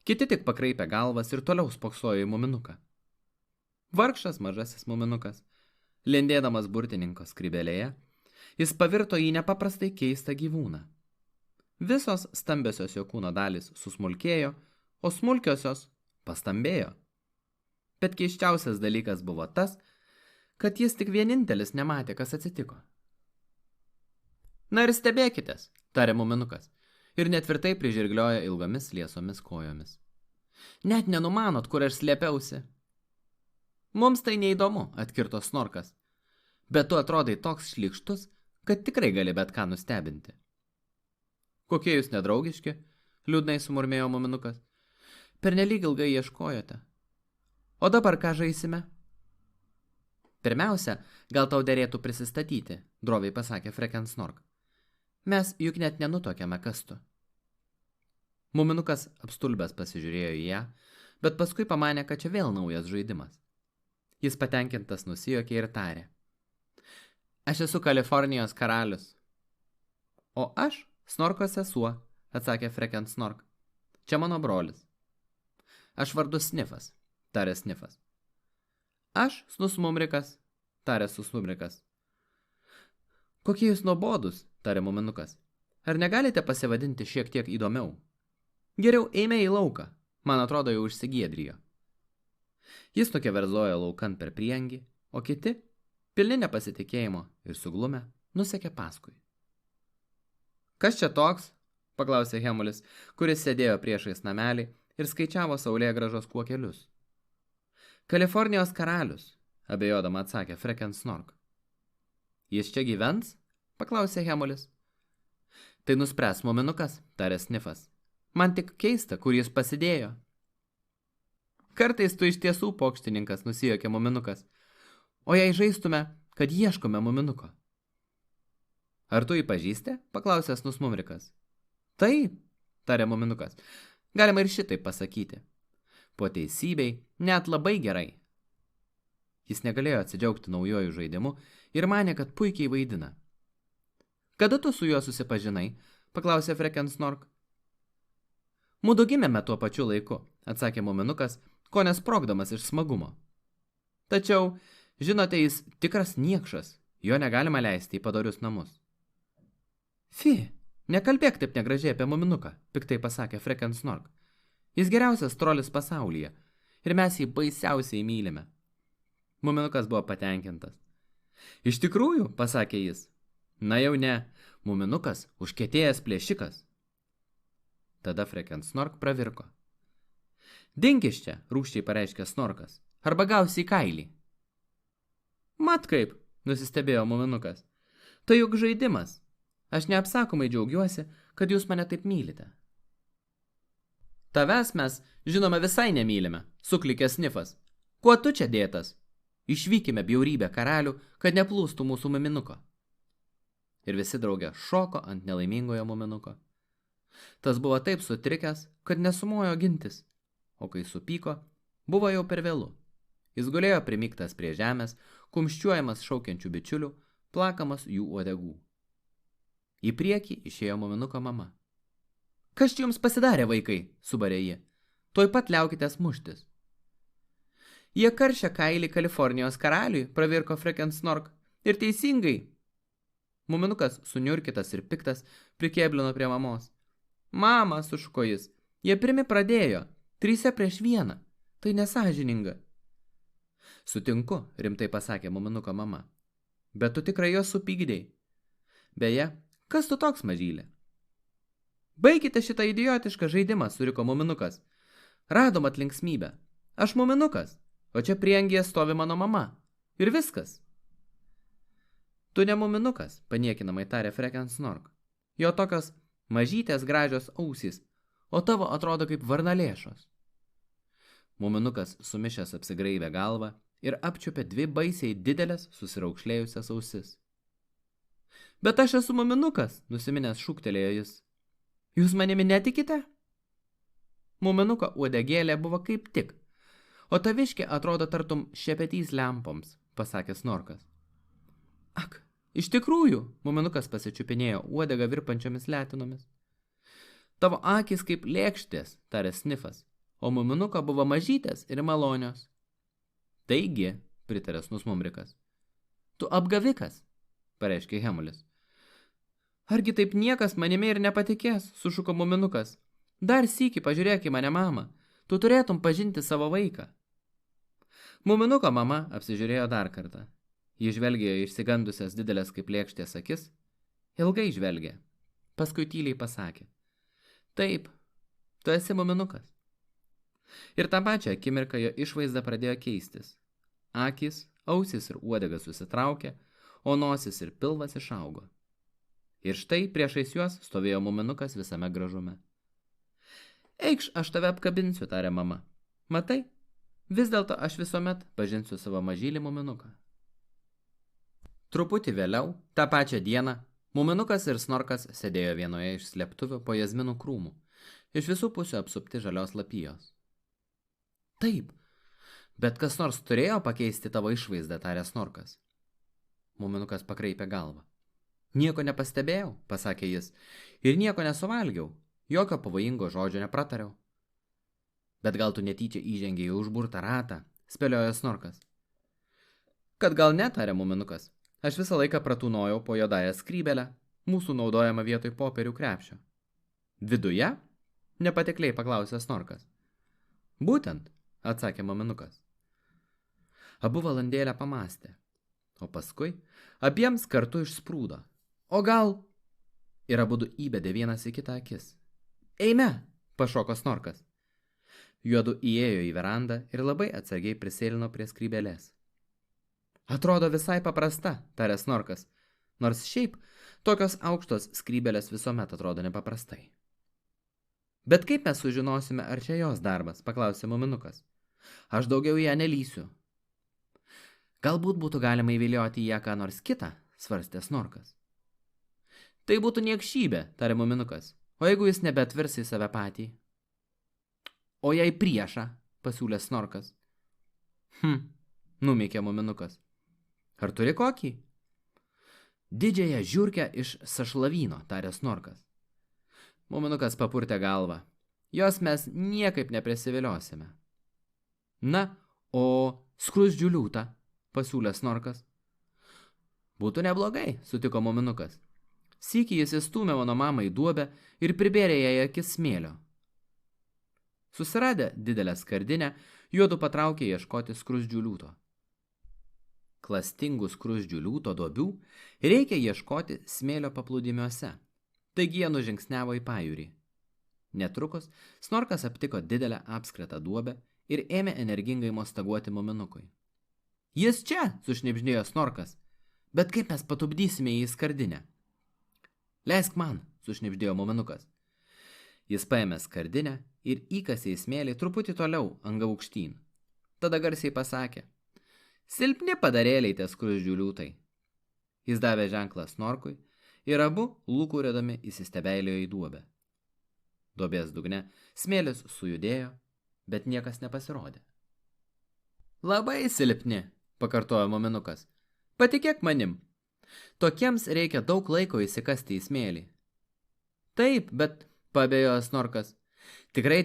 Kiti tik pakraipė galvas ir toliau spoksojo į muminuką. Vargšas mažasis muminukas, lindėdamas burtininko skrybelėje, jis pavirto į nepaprastai keistą gyvūną. Visos stambiosios jo kūno dalys susmulkėjo, o smulkiosios pastambėjo. Bet keisčiausias dalykas buvo tas, kad jis tik vienintelis nematė, kas atsitiko. Na ir stebėkitės, tarė muminukas, ir netvirtai prižirgliojo ilgomis liesomis kojomis. Net nenumanot, kur aš slėpiausi. Mums tai neįdomu, atkirto Snorkas, bet tu atrodai toks šlykštus, kad tikrai gali bet ką nustebinti. Kokie jūs nedraugiški, liūdnai sumurmėjo muminukas. Pernelyg ilgai ieškojote. O dabar ką žaisime? Pirmiausia, gal tau derėtų prisistatyti, droviai pasakė Freken Snork. Mes juk net nenutuokėme, kas tu. Muminukas apstulbęs pasižiūrėjo į ją, bet paskui pamanė, kad čia vėl naujas žaidimas. Jis patenkintas nusijuokė ir tarė: Aš esu Kalifornijos karalius. O aš Snorko sesuo, atsakė Freken Snork. Čia mano brolis. Aš vardu Snifas, tarė Snifas. Aš Snusmumrikas, tarė Snusmumrikas. Kokie jūs nuobodūs, tarė muminukas. Ar negalite pasivadinti šiek tiek įdomiau? Geriau eime į lauką, man atrodo jau išsigiedrijo. Jis nukeverzojo laukan per priengį, o kiti, pilni nepasitikėjimo ir suglumę, nusekė paskui. Kas čia toks? Paklausė Hemulis, kuris sėdėjo priešais namelį ir skaičiavo saulėgrąžos kuokelius. Kalifornijos karalius, abejodama atsakė Freken Snork. Jis čia gyvens? Paklausė Hemulis. Tai nuspręs muminukas, tarė Snifas. Man tik keista, kur jis pasidėjo. Kartais tu iš tiesų pokštininkas, nusijuokė muminukas. O jei žaistume, kad ieškome muminuko. Ar tu jį pažįsti? Paklausė Snusmumrikas. Taip, tarė muminukas. Galima ir šitaip pasakyti. Po teisybei net labai gerai. Jis negalėjo atsidžiaugti naujojų žaidimu ir manė, kad puikiai vaidina. Kada tu su juo susipažinai? Paklausė Freken Snork. Mudu gimėme tuo pačiu laiku, atsakė muminukas, ko nesprogdamas iš smagumo. Tačiau, žinote, jis tikras niekšas, jo negalima leisti į padorius namus. Fi, nekalbėk taip negražiai apie muminuką, piktai pasakė Freken Snork. Jis geriausias trolis pasaulyje ir mes jį baisiausiai mylime. Muminukas buvo patenkintas. Iš tikrųjų, pasakė jis. Na jau ne, muminukas užkietėjęs plėšikas. Tada Freken Snork pravirko. Dink iš čia, rūgščiai pareiškė Snorkas, arba gausi į kailį. Mat kaip, nusistebėjo muminukas. Tai juk žaidimas. Aš neapsakomai džiaugiuosi, kad jūs mane taip mylite. Tavęs mes, žinoma, visai nemylime, suklikė Snifas. Kuo tu čia dėtas? Išvykime bjaurybę karalių, kad neplūstų mūsų muminuko. Ir visi draugė šoko ant nelaimingojo muminuko. Tas buvo taip sutrikęs, kad nesumojo gintis, o kai supyko, buvo jau per vėlu. Jis gulėjo primiktas prie žemės, kumščiuojamas šaukiančių bičiulių, plakamas jų uodegų. Į priekį išėjo muminuko mama. Kas čia jums pasidarė, vaikai, subarė ji. Tuoj pat liaukitės muštis. Jie karšia kailį Kalifornijos karaliui, pravirko Freken Snork, ir teisingai. Muminukas, suniurkytas ir piktas, prikėblino prie mamos. Mama, sušuko jis, jie pirmi pradėjo, 3-1, tai nesąžininga. Sutinku, rimtai pasakė muminuko mama, bet tu tikrai jos supykdei. Beje, kas tu toks, mažylė? Baikite šitą idiotišką žaidimą, suriko muminukas. Radom atlinksmybę. Aš muminukas, o čia priengyje stovi mano mama. Ir viskas. Tu ne muminukas, paniekinamai tarė Freken Snork. Jo tokios mažytės gražios ausys, o tavo atrodo kaip varnalėšos. Muminukas sumišęs apsigraivė galvą ir apčiupė 2 baisiai didelės susiraukšlėjusias ausis. Bet aš esu muminukas, nusiminęs šūktelėjo jis. Jūs manimi netikite? Muminuko uodegėlė buvo kaip tik, o taviškė atrodo tartum šepetys lempoms, pasakė Snorkas. Ak, iš tikrųjų, muminukas pasičiupinėjo uodegą virpančiomis letinomis. Tavo akys kaip lėkštės, tarė Snifas, o muminuko buvo mažytės ir malonios. Taigi, pritarė Snusmumrikas. Tu apgavikas, pareiškė Hemulis. Argi taip niekas manimi ir nepatikės, sušuko muminukas. Dar sykį pažiūrėk į mane, mama, tu turėtum pažinti savo vaiką. Muminuko mama apsižiūrėjo dar kartą. Ji žvelgėjo išsigandusias didelės kaip lėkštės akis, ilgai žvelgė, paskui tyliai pasakė. Taip, tu esi muminukas. Ir tą pačią akimirką jo išvaizda pradėjo keistis. Akys, ausis ir uodegas susitraukė, o nosis ir pilvas išaugo. Ir štai priešais juos stovėjo muminukas visame gražume. Eikš, aš tave apkabinsiu, tarė mama. Matai, vis dėlto aš visuomet pažinsiu savo mažylį muminuką. Truputį vėliau, tą pačią dieną, muminukas ir Snorkas sėdėjo vienoje iš slėptuvių po jazminų krūmų, iš visų pusių apsupti žalios lapijos. Taip, bet kas nors turėjo pakeisti tavo išvaizdą, tarė Snorkas. Muminukas pakraipė galvą. Nieko nepastebėjau, pasakė jis, ir nieko nesuvalgiau, jokio pavojingo žodžio nepratariau. Bet gal tu netyčia įžengei į užburtą ratą, spėliojo Snorkas. Kad gal ne, tarė muminukas, aš visą laiką pratūnojau po juodąją skrybelę, mūsų naudojama vietoj popierių krepšio. Viduje? Nepatikliai paklausė Snorkas. Būtent, atsakė muminukas. Abu valandėlę pamastė, o paskui abiems kartu išsprūdo. O gal? Ir abudu įbedė vienas į kitą akis. Eime, pašoko Snorkas. Juodu įėjo į verandą ir labai atsargiai prisėlino prie skrybėlės. Atrodo visai paprasta, tarė Snorkas, nors šiaip tokios aukštos skrybėlės visuomet atrodo nepaprastai. Bet kaip mes sužinosime, ar čia jos darbas, paklausė muminukas. Aš daugiau į ją nelysiu. Galbūt būtų galima įvilioti į ją ką nors kitą, svarstė Snorkas. Tai būtų niekšybė, tarė muminukas, o jeigu jis nebeatvirs į save patį? O jei priešą, pasiūlė Snorkas. Numykė muminukas. Ar turi kokį? Didžiąją žiurkę iš Sašlavyno, tarė Snorkas. Muminukas papurtė galvą. Jos mes niekaip neprisiviliosime. Na, o skruzdžių liūtą, pasiūlė Snorkas. Būtų neblogai, sutiko muminukas. Sykį jis įstūmė mano mamą į duobę ir pribėrė jai akis smėlio. Susiradę didelę skardinę, juodu patraukė ieškoti skruzdžių liūto. Klastingų skruzdžių liūto duobių reikia ieškoti smėlio paplūdimiuose, taigi jie nužingsniavo į pajūrį. Netrukus Snorkas aptiko didelę apskretą duobę ir ėmė energingai mostaguoti muminukui. Jis čia, sušnibždėjo Snorkas, bet kaip mes patupdysime į skardinę? Leisk man, sušnibždėjo muminukas. Jis paėmė skardinę ir įkasė į smėlį truputį toliau anga aukštyn. Tada garsiai pasakė, silpni padarėliai tie skruzdžių liūtai. Jis davė ženklą Snorkui ir abu lūkuriodami įsistebeilėjo į duobę. Duobės dugne smėlis sujudėjo, bet niekas nepasirodė. Labai silpni, pakartojo muminukas. Patikėk manim. Tokiems reikia daug laiko įsikasti į smėlį. Taip, bet, paabėjo Snorkas. Tikrai,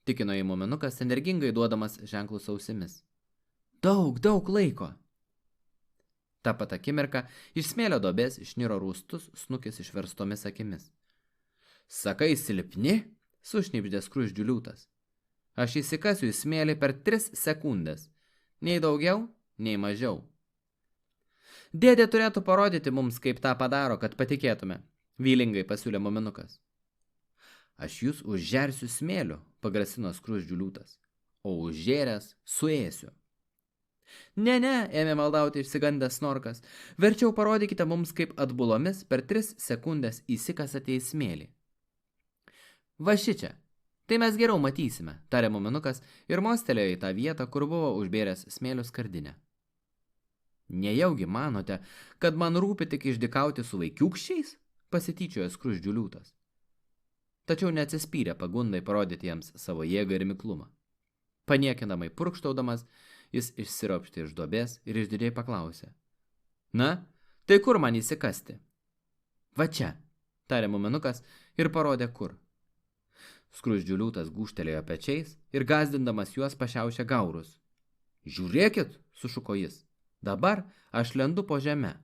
tikino į muminukas, energingai duodamas ženklus ausimis. Daug laiko. Ta pat akimirka iš smėlio duobės išniro rūstus snukis išverstomis akimis. Sakai silpni, sušnibždė skruzdžių liūtas. Aš įsikasiu į smėlį per 3 sekundės. Nei daugiau, nei mažiau. Dėdė turėtų parodyti mums, kaip tą padaro, kad patikėtume, vylingai pasiūlė muminukas. Aš jūs užžersiu smėliu, pagrasino skruzdžių liūtas, o užžėręs suėsiu. Ne, ėmė maldauti išsigandęs Snorkas, verčiau parodykite mums, kaip atbulomis per 3 sekundės įsikasate į smėlį. Va šičia, tai mes geriau matysime, tarė muminukas ir mostelėjo į tą vietą, kur buvo užbėręs smėlių skardinę. Nejaugi manote, kad man rūpi tik išdykauti su vaikiūkščiais, pasityčiojo skruzdžių liūtas. Tačiau neatsispyrė pagundai parodyti jiems savo jėgą ir miklumą. Paniekinamai purkštaudamas, jis išsiropštė iš duobės ir išdidžiai paklausė. Na, tai kur man įsikasti? Va čia, tarė muminukas ir parodė kur. Skruzdžių liūtas gūžtelėjo pečiais ir gąsdindamas juos pašiaušė gaurus. Žiūrėkit, sušuko jis. Dabar aš lendu po žeme,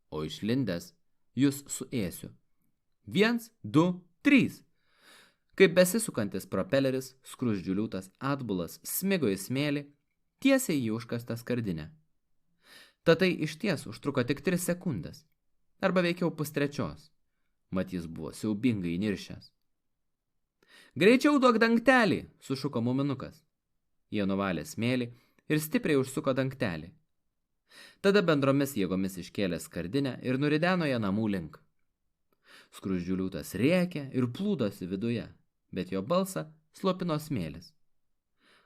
o išlindęs jūs suėsiu. 1, 2, 3. Kaip besisukantis propeleris, skruzdžių liūtas atbulas smigo į smėlį, tiesiai į užkastą skardinę. Tad tai išties užtruko tik 3 sekundės, arba veikiau 2/3. Mat jis buvo siaubingai įniršęs. Greičiau duok dangtelį, sušuko muminukas. Jie nuvalė smėlį ir stipriai užsuko dangtelį. Tada bendromis jėgomis iškėlė skardinę ir nurideno ją namų link. Skruzdžių liūtas rėkė ir plūdosi viduje, bet jo balsą slopino smėlis.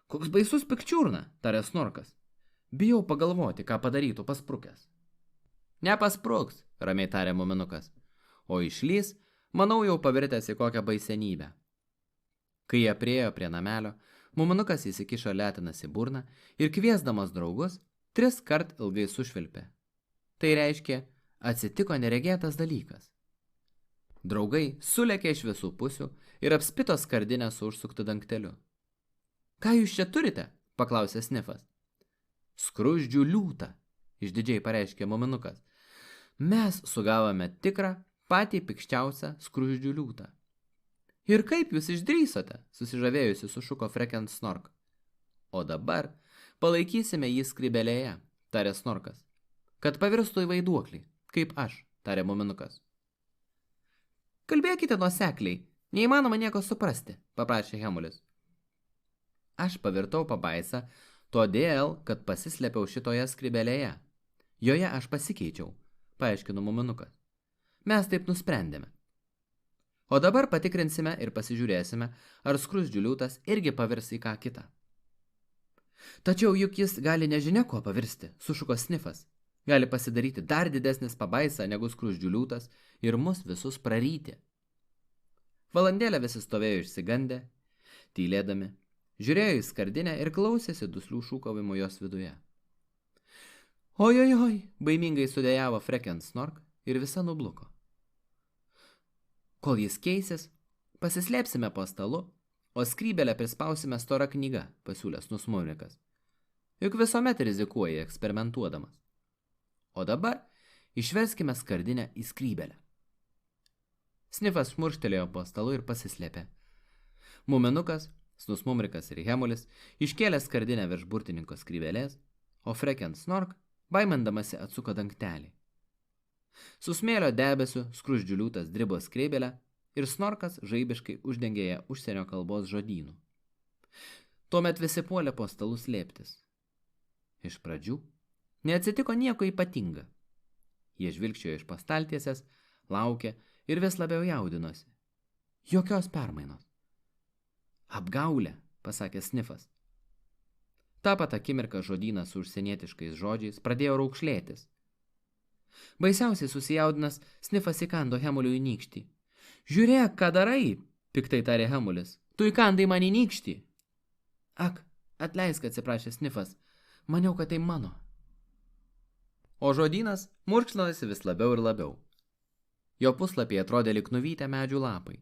Koks baisus pikčiurna, tarė Snorkas. Bijau pagalvoti, ką padarytų pasprukęs. Nepaspruks, ramiai tarė muminukas, o išlys, manau, jau pavirtęs į kokią baisenybę. Kai jie priėjo prie namelio, muminukas įsikišo letinas į burną ir kviesdamas draugus, 3 kart ilgai sušvilpė. Tai reiškia, atsitiko neregėtas dalykas. Draugai sulėkė iš visų pusių ir apspito skardinę su užsuktu dangteliu. Ką jūs čia turite? Paklausė Snifas. Skruzdžių liūtą, išdidžiai pareiškė muminukas. Mes sugavome tikrą, patį pikščiausią skruzdžių liūtą. Ir kaip jūs išdrįsote, susižavėjusi sušuko Freken Snork. O dabar Palaikysime jį skrybelėje, tarė Snorkas, kad pavirstų į vaiduoklį, kaip aš, tarė muminukas. Kalbėkite nuosekliai, neįmanoma nieko suprasti, paprašė Hemulis. Aš pavirtau pabaisą, todėl, kad pasislėpiau šitoje skrybelėje. Joje aš pasikeičiau, paaiškino muminukas. Mes taip nusprendėme. O dabar patikrinsime ir pasižiūrėsime, ar skruzdžių liūtas irgi pavirs į ką kitą. Tačiau juk jis gali nežinia kuo pavirsti, sušuko Snifas. Gali pasidaryti dar didesnis pabaisa negu skruzdžių liūtas ir mus visus praryti. Valandėlę visi stovėjo išsigandę, tylėdami, žiūrėjo į skardinę ir klausėsi duslių šūkavimo jos viduje. Ojojoj, baimingai sudejavo Freken Snork ir visa nubluko. Kol jis keisis, pasislėpsime po stalu, o skrybelę prispausime storą knygą, pasiūlė Snusmurnikas. Juk visuomet rizikuoji eksperimentuodamas. O dabar išverskime skardinę į skrybelę. Snifas šmurštelėjo po stalu ir pasislėpė. Muminukas, Snusmumrikas ir Hemulis iškėlė skardinę virš burtininko skrybelės, o Freken Snork, baimindamasi, atsuko dangtelį. Su smėlio debesiu skruzdžių liūtas dribo skrybelę ir Snorkas žaibiškai uždengė ją užsienio kalbos žodynų. Tuomet visi puolė po stalų slėptis. Iš pradžių neatsitiko nieko ypatinga. Jie žvilgčiojo iš pastaltiesės, laukė ir vis labiau jaudinosi. Jokios permainos. Apgaulė, pasakė Snifas. Ta pat akimirką žodynas su užsienietiškais žodžiais pradėjo raukšlėtis. Baisiausiai susijaudinas, Snifas įkando Hemuliui į nykštį. Žiūrėk, ką darai, piktai tarė Hemulis. Tu įkandai man į nykštį. Ak, atleisk, atsiprašė Snifas. Maniau, kad tai mano. O žodynas murkšnosi vis labiau ir labiau. Jo puslapiai atrodė lyg nuvytę medžių lapai.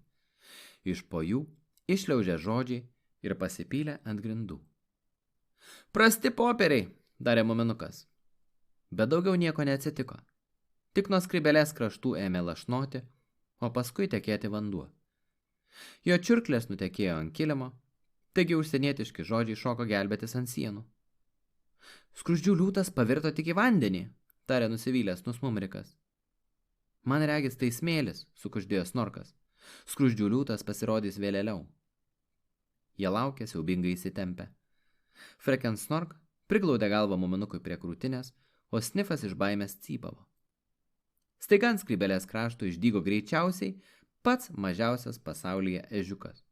Iš po jų išliaužė žodžiai ir pasipylė ant grindų. Prasti popieriai, darė muminukas. Bet daugiau nieko neatsitiko. Tik nuo skrybelės kraštų ėmė lašnoti, o paskui tekėti vanduo. Jo čiurklės nutekėjo ant kilimo, taigi užsienietiški žodžiai šoko gelbėtis ant sienų. Skruzdžių liūtas pavirto tik į vandenį, tarė nusivylęs Snusmumrikas. Man regis tai smėlis, sukuždėjo Snorkas. Skruzdžių liūtas pasirodys vėliau. Jie laukė siaubingai įsitempę. Freken Snork priglaudė galvą muminukui prie krūtinės, o Snifas iš baimės cypavo. Staiga ant skrybelės krašto išdygo greičiausiai pats mažiausias pasaulyje ežiukas.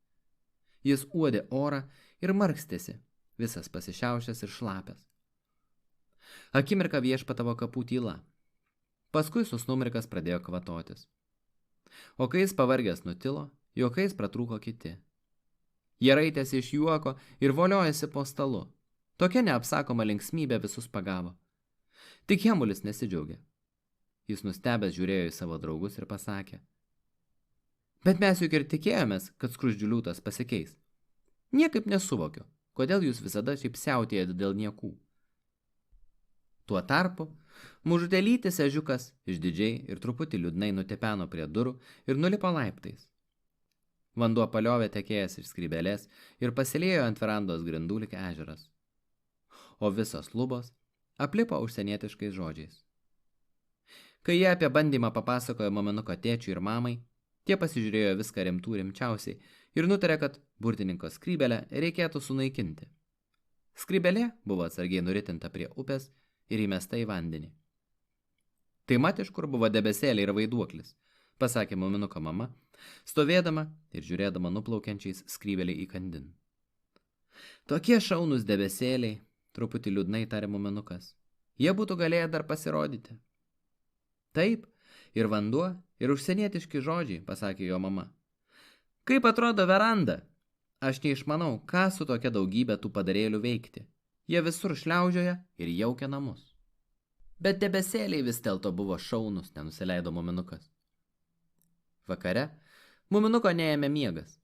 Jis uodė orą ir markstėsi, visas pasišiaušęs ir šlapęs. Akimirką viešpatavo kapų tyla. Paskui Snusmumrikas pradėjo kvatotis. O kai jis pavargęs nutilo, juokais pratrūko kiti. Jie raitėsi iš juoko ir voliojasi po stalu. Tokia neapsakoma linksmybė visus pagavo. Tik Hemulis nesidžiaugė. Jis nustebęs žiūrėjo į savo draugus ir pasakė. Bet mes juk ir tikėjomės, kad skruzdžių liūtas pasikeis. Niekaip nesuvokiu, kodėl jūs visada šiaip siautėjate dėl niekų. Tuo tarpu, mažutėlytis ežiukas išdidžiai ir truputį liūdnai nutepeno prie durų ir nulipo laiptais. Vanduo paliovė tekėjęs iš skrybelės ir pasiliejo ant verandos grindų lyg ežeras. O visos lubos aplipo užsienietiškais žodžiais. Kai jie apie bandymą papasakojo muminuko tėčiui ir mamai, tie pasižiūrėjo viską rimčiausiai ir nutarė, kad burtininko skrybelę reikėtų sunaikinti. Skrybelė buvo atsargiai nuritinta prie upės ir įmesta į vandenį. Tai mat iš kur buvo debesėliai ir vaiduoklis, pasakė muminuko mama, stovėdama ir žiūrėdama nuplaukiančiais skrybelį įkandin. Tokie šaunūs debesėliai, truputį liūdnai tarė muminukas. Jie būtų galėję dar pasirodyti. Taip, ir vanduo, ir užsienietiški žodžiai, pasakė jo mama. Kaip atrodo veranda? Aš neišmanau, ką su tokia daugybė tų padarėlių veikti. Jie visur šliaužioja ir jaukia namus. Bet debesėliai vis dėlto buvo šaunus, nenusileido muminukas. Vakare muminuko neėmė miegas.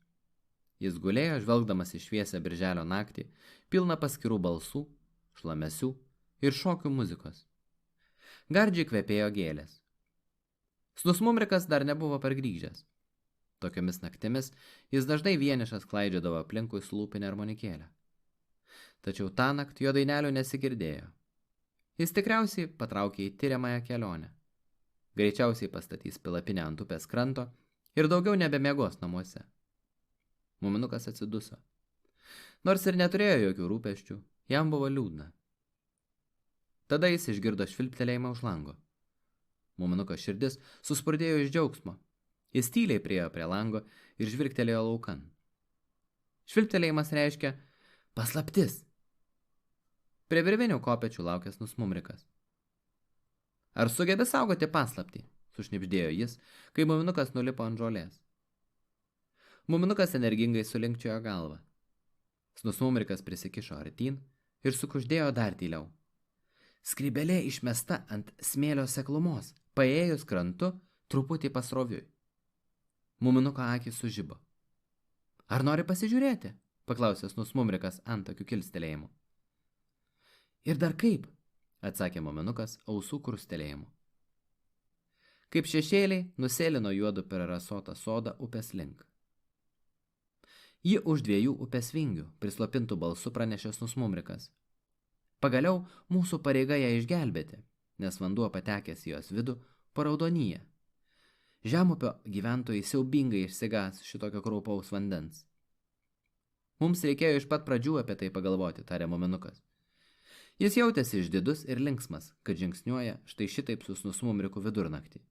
Jis gulėjo, žvelgdamas į šviesią birželio naktį, pilną paskirų balsų, šlamesių ir šokių muzikos. Gardžiai kvepėjo gėlės. Snusmumrikas dar nebuvo pargrįžęs. Tokiomis naktimis jis dažnai vienišas klaidžiodavo aplinkui su lūpinę armonikėlę. Tačiau tąnakt jo dainelių nesigirdėjo. Jis tikriausiai patraukė į tiriamąją kelionę. Greičiausiai pastatys palapinę ant upės kranto ir daugiau nebemiegos namuose. Muminukas atsiduso. Nors ir neturėjo jokių rūpesčių, jam buvo liūdna. Tada jis išgirdo švilptelėjimą už lango. Muminuko širdis suspurdėjo iš džiaugsmo. Jis tyliai priėjo prie lango ir žvilgtelėjo laukan. Švilptelėjimas reiškia paslaptis. Prie virvinių kopečių laukęs Nusmumrikas. Ar sugebi saugoti paslaptį? Sušnibždėjo jis, kai muminukas nulipo ant žolės. Muminukas energingai sulinkčiojo galvą. Nusmumrikas prisikišo artyn ir sukuždėjo dar tyliau. Skrybelė išmesta ant smėlio seklumos, paėjus krantu truputį pasroviui. Muminuko akys sužibo. Ar nori pasižiūrėti? Paklausęs Nusmumrikas antakių kilstelėjimu. Ir dar kaip? Atsakė muminukas ausų krustelėjimu. Kaip šešėliai nusėlino juodu per rasotą sodą upės link. Ji už 2 upės vingių prislopintų balsu pranešęs Nusmumrikas. Pagaliau mūsų pareiga ją išgelbėti, nes vanduo patekęs į jos vidų paraudonyja. Žemupio gyventojai siaubingai išsigas šitokio kraupaus vandens. Mums reikėjo iš pat pradžių apie tai pagalvoti, tarė muminukas. Jis jautėsi išdidus ir linksmas, kad žingsniuoja štai šitaip su Nusmumriku vidurnaktį.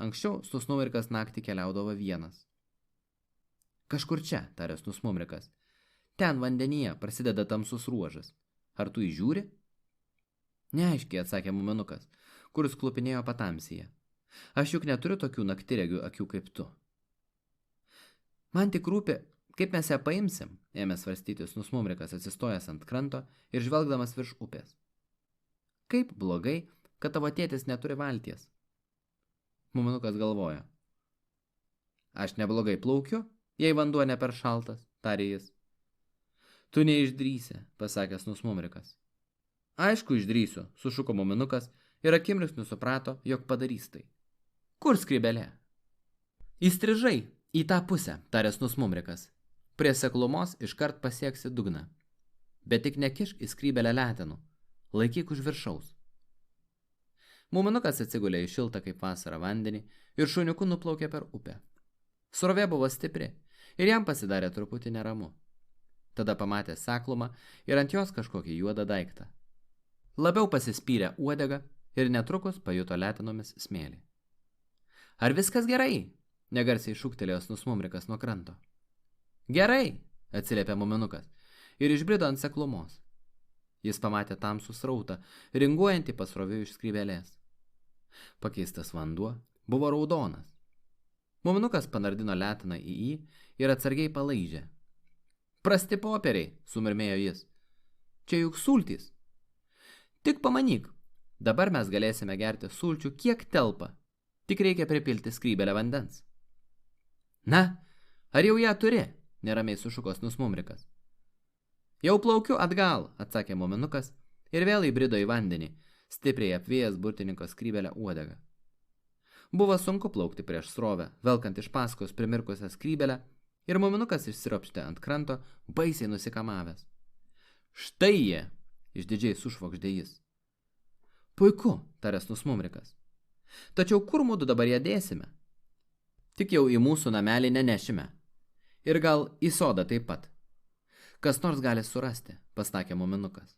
Anksčiau Nusmumrikas naktį keliaudavo vienas. Kažkur čia, tarė Nusmumrikas. Ten vandenyje prasideda tamsus ruožas. Ar tu įžiūri? Neaiškiai, atsakė muminukas, kuris klupinėjo patamsyje. Aš juk neturiu tokių naktiregių akių kaip tu. Man tik rūpi, kaip mes ją paimsim, ėmė svarstytis Nusmumrikas atsistojęs ant kranto ir žvelgdamas virš upės. Kaip blogai, kad tavo tėtis neturi valties. Muminukas galvojo. Aš neblogai plaukiu, jei vanduo ne per šaltas, tarė jis. Tu neišdrįsi, pasakęs Nusmumrikas. Aišku, išdrįsiu, sušuko muminukas ir akimirksniu suprato, jog padarys tai. Kur skrybelė? Įstrižai į tą pusę, taręs Nusmumrikas. Prie seklumos iškart pasieksi dugną. Bet tik nekišk į skrybelę letenų, laikyk už viršaus. Muminukas atsigulė į šiltą kaip vasarą vandenį ir šuniuku nuplaukė per upę. Srovė buvo stipri ir jam pasidarė truputį neramu. Tada pamatė seklumą ir ant jos kažkokį juodą daiktą. Labiau pasispyrė uodegą ir netrukus pajuto letenomis smėlį. Ar viskas gerai? Negarsiai šūktelėjo Nusmumrikas nuo kranto. Gerai, atsiliepė muminukas ir išbrido ant seklumos. Jis pamatė tamsų srautą, ringuojantį pasroviui iš skrybelės. Pakeistas vanduo buvo raudonas. Muminukas panardino leteną į jį ir atsargiai palaižė. Prasti popieriai, sumurmėjo jis. Čia juk sultys. Tik pamanyk, dabar mes galėsime gerti sulčių kiek telpa. Tik reikia pripilti skrybelę vandens. Na, ar jau ją turi? Neramiai sušuko Nusmumrikas. Jau plaukiu atgal, atsakė muminukas ir vėl įbrido į vandenį, stipriai apvėjęs burtininko skrybelę uodegą. Buvo sunku plaukti prieš srovę, velkant iš paskos primirkusią skrybelę, ir muminukas išsiropštė ant kranto, baisiai nusikamavęs. Štai jie, išdidžiai sušvokždė jis. Puiku, taręs Nusmumrikas. Tačiau kur mudu dabar ją dėsime? Tik jau į mūsų namelį nenešime. Ir gal į sodą taip pat. Kas nors gali surasti, pasakė muminukas.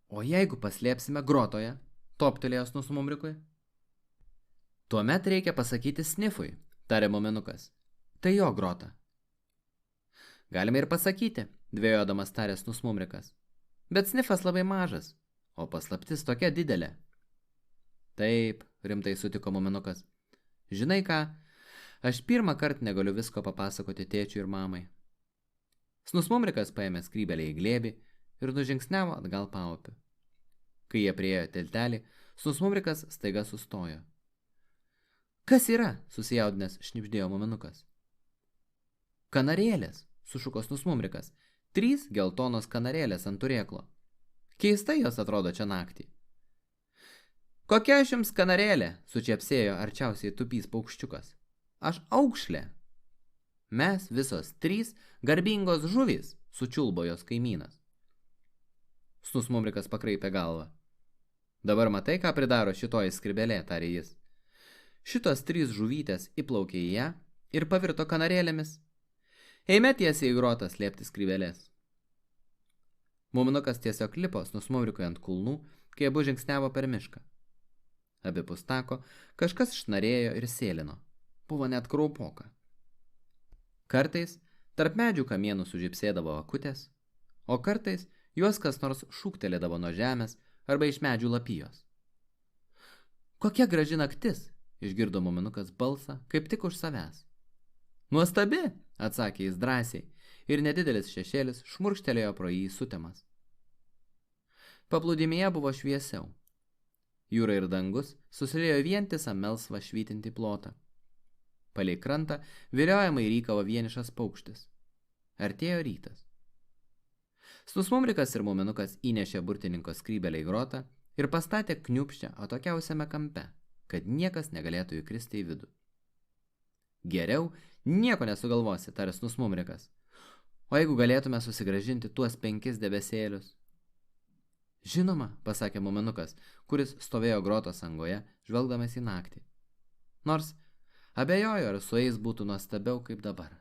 O jeigu paslėpsime grotoje, toptelėjęs Nusmumrikui? Tuomet reikia pasakyti Snifui, tarė muminukas. Tai jo grota. Galime ir pasakyti, dvejodamas taręs Nusmumrikas. Bet Snifas labai mažas, o paslaptis tokia didelė. Taip, rimtai sutiko muminukas. Žinai ką, aš pirmą kartą negaliu visko papasakoti tėčiui ir mamai. Nusmumrikas paėmė skrybelę į glėbį ir nužingsniavo atgal paupiu. Kai jie priėjo tiltelį, Nusmumrikas staiga sustojo. Kas yra? Susijaudinęs šnibždėjo muminukas. Kanarėlės, sušuko Nusmumrikas. 3 geltonos kanarėlės ant turėklo. Keistai jos atrodo čia naktį. Kokia aš jums kanarėlė, sučiapsėjo arčiausiai tupys paukščiukas. Aš aukšlė. Mes visos 3 garbingos žuvys, sučiulbo jos kaimynas. Snusmumrikas pakraipė galvą. Dabar matai, ką pridaro šitoji skrybelė, tarė jis. Šitos 3 žuvytės įplaukė į ją ir pavirto kanarėlėmis. Eime tiesiai į grotą slėpti skrybelės. Muminukas tiesiog lipo Snusmumrikui ant kulnų, kai abu žingsniavo per mišką. Abipus tako kažkas šnarėjo ir sėlino. Buvo net kraupoka. Kartais tarp medžių kamienų sužipsėdavo akutės, o kartais juos kas nors šūktelėdavo nuo žemės arba iš medžių lapijos. Kokia graži naktis, išgirdo muminukas balsą, kaip tik už savęs. Nuostabi, atsakė jis drąsiai, ir nedidelis šešėlis šmurkštelėjo pro jį sutemas. Paplūdimyje buvo šviesiau. Jūra ir dangus susiliejo vientisą melsvą švytintį plotą. Palei krantą viliojamai rykavo vienišas paukštis. Artėjo rytas. Snusmumrikas ir muminukas įnešė burtininko skrybelę į grotą ir pastatė kniūpščią atokiausiame kampe, kad niekas negalėtų įkristi į vidų. Geriau nieko nesugalvosi, tarė Snusmumrikas. O jeigu galėtume susigrąžinti tuos 5 debesėlius? Žinoma, pasakė muminukas, kuris stovėjo grotos angoje, žvelgdamas į naktį. Nors abejojo, ar su jais būtų nuostabiau kaip dabar.